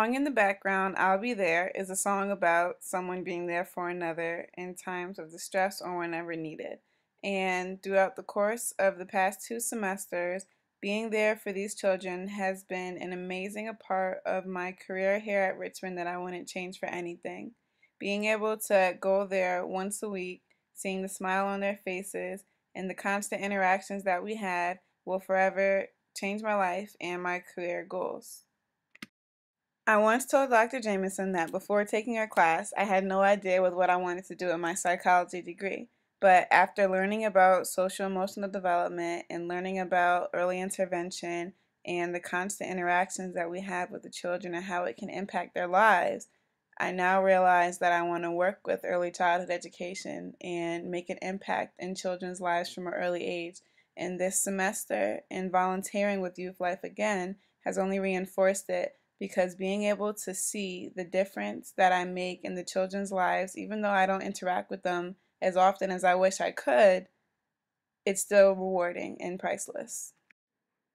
song in the background, I'll Be There, is a song about someone being there for another in times of distress or whenever needed. And throughout the course of the past 2 semesters, being there for these children has been an amazing part of my career here at Richmond that I wouldn't change for anything. Being able to go there once a week, seeing the smile on their faces, and the constant interactions that we had will forever change my life and my career goals. I once told Dr. Jameson that before taking her class, I had no idea with what I wanted to do with my psychology degree. But after learning about social emotional development and learning about early intervention and the constant interactions that we have with the children and how it can impact their lives, I now realize that I want to work with early childhood education and make an impact in children's lives from an early age. And this semester, in volunteering with Youth Life again, has only reinforced it because being able to see the difference that I make in the children's lives, even though I don't interact with them as often as I wish I could, it's still rewarding and priceless.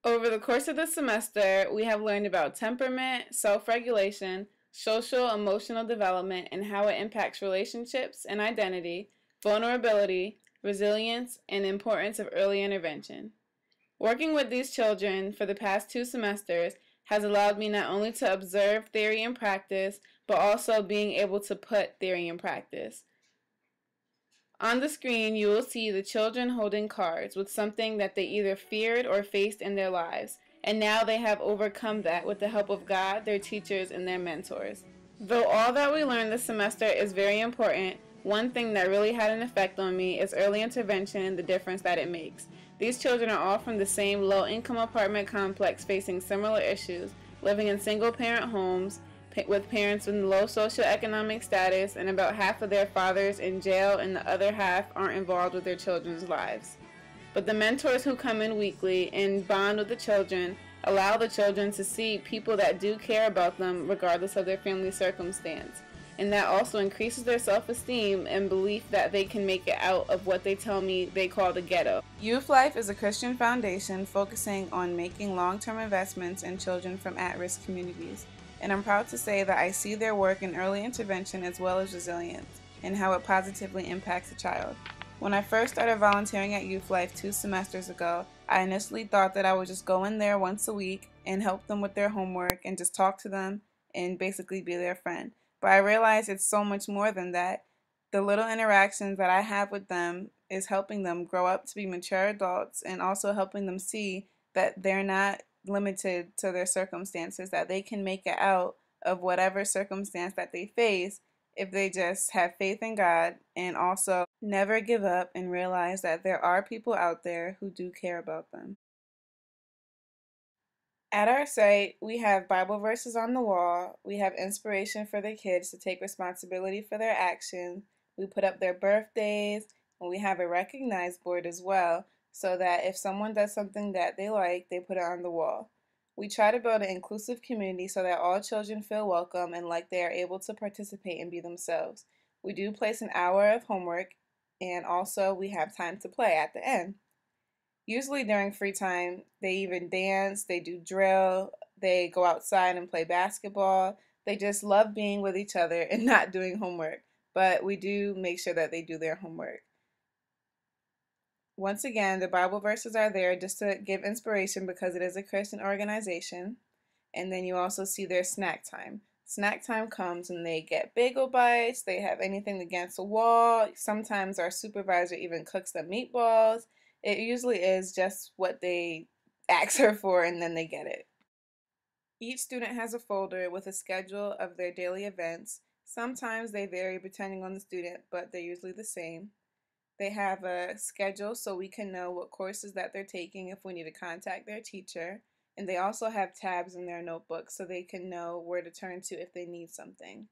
Over the course of the semester, we have learned about temperament, self-regulation, social emotional development, and how it impacts relationships and identity, vulnerability, resilience, and the importance of early intervention. Working with these children for the past 2 semesters has allowed me not only to observe theory and practice, but also being able to put theory in practice. On the screen, you will see the children holding cards with something that they either feared or faced in their lives, and now they have overcome that with the help of God, their teachers, and their mentors. Though all that we learned this semester is very important, one thing that really had an effect on me is early intervention and the difference that it makes. These children are all from the same low-income apartment complex facing similar issues, living in single-parent homes, with parents in low socioeconomic status, and about half of their fathers in jail and the other half aren't involved with their children's lives. But the mentors who come in weekly and bond with the children allow the children to see people that do care about them regardless of their family circumstance. And that also increases their self-esteem and belief that they can make it out of what they tell me they call the ghetto. Youth Life is a Christian foundation focusing on making long-term investments in children from at-risk communities. And I'm proud to say that I see their work in early intervention as well as resilience and how it positively impacts a child. When I first started volunteering at Youth Life 2 semesters ago, I initially thought that I would just go in there once a week and help them with their homework and just talk to them and basically be their friend. But I realized it's so much more than that. The little interactions that I have with them is helping them grow up to be mature adults and also helping them see that they're not limited to their circumstances, that they can make it out of whatever circumstance that they face if they just have faith in God and also never give up and realize that there are people out there who do care about them. At our site, we have Bible verses on the wall, we have inspiration for the kids to take responsibility for their actions, we put up their birthdays, and we have a recognized board as well, so that if someone does something that they like, they put it on the wall. We try to build an inclusive community so that all children feel welcome and like they are able to participate and be themselves. We do place an hour of homework, and also we have time to play at the end. Usually during free time, they even dance, they do drill, they go outside and play basketball. They just love being with each other and not doing homework. But we do make sure that they do their homework. Once again, the Bible verses are there just to give inspiration because it is a Christian organization. And then you also see their snack time. Snack time comes and they get bagel bites, they have anything against the wall. Sometimes our supervisor even cooks them meatballs. It usually is just what they ask her for and then they get it. Each student has a folder with a schedule of their daily events. Sometimes they vary depending on the student, but they're usually the same. They have a schedule so we can know what courses that they're taking if we need to contact their teacher. And they also have tabs in their notebooks so they can know where to turn to if they need something.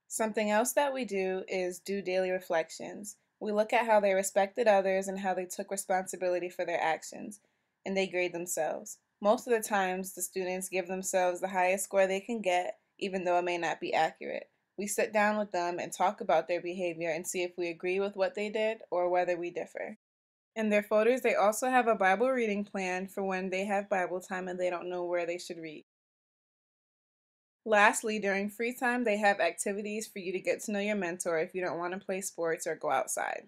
Something else that we do is do daily reflections. We look at how they respected others and how they took responsibility for their actions, and they grade themselves. Most of the times, the students give themselves the highest score they can get, even though it may not be accurate. We sit down with them and talk about their behavior and see if we agree with what they did or whether we differ. In their folders, they also have a Bible reading plan for when they have Bible time and they don't know where they should read. Lastly, during free time, they have activities for you to get to know your mentor if you don't want to play sports or go outside.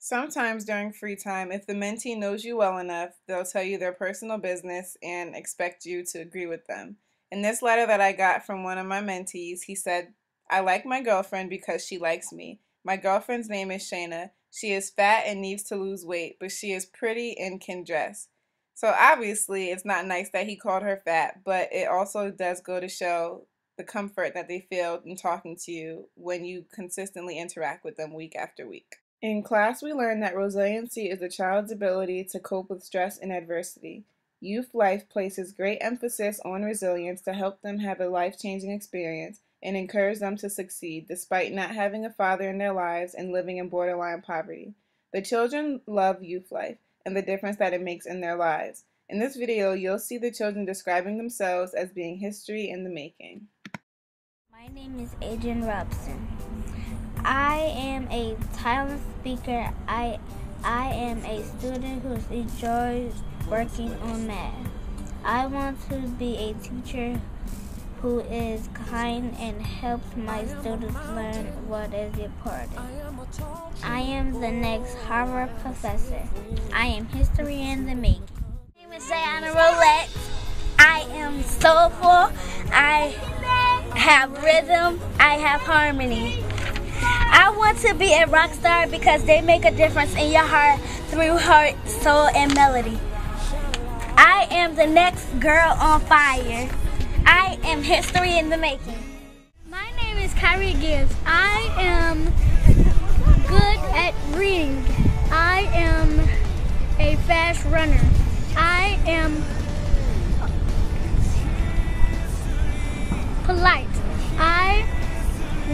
Sometimes during free time, if the mentee knows you well enough, they'll tell you their personal business and expect you to agree with them. In this letter that I got from one of my mentees, he said, "I like my girlfriend because she likes me. My girlfriend's name is Shayna. She is fat and needs to lose weight, but she is pretty and can dress." So obviously it's not nice that he called her fat, but it also does go to show the comfort that they feel in talking to you when you consistently interact with them week after week. In class, we learned that resiliency is a child's ability to cope with stress and adversity. Youth Life places great emphasis on resilience to help them have a life-changing experience and encourage them to succeed despite not having a father in their lives and living in borderline poverty. The children love Youth Life and the difference that it makes in their lives. In this video, you'll see the children describing themselves as being history in the making. My name is Adrian Robson. I am a talent speaker. I am a student who enjoys working on math. I want to be a teacher who is kind and helps my students learn what is important. I am the next Harvard professor. I am history in the making. My name is Diana Roulette. I am soulful. I have rhythm. I have harmony. I want to be a rock star because they make a difference in your heart through heart, soul, and melody. I am the next girl on fire. I am history in the making. My name is Kyrie Gibbs. I am good at reading. I am a fast runner. I am polite. I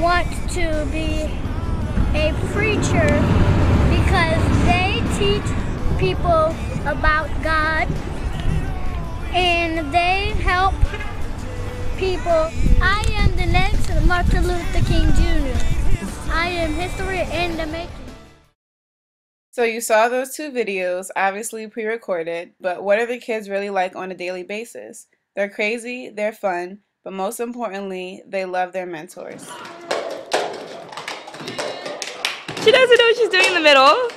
want to be a preacher because they teach people about God and they help people. I am the next Martin Luther King Jr. I am history in the making. So you saw those two videos, obviously pre-recorded, but what are the kids really like on a daily basis? They're crazy, they're fun, but most importantly, they love their mentors. She doesn't know what she's doing in the middle.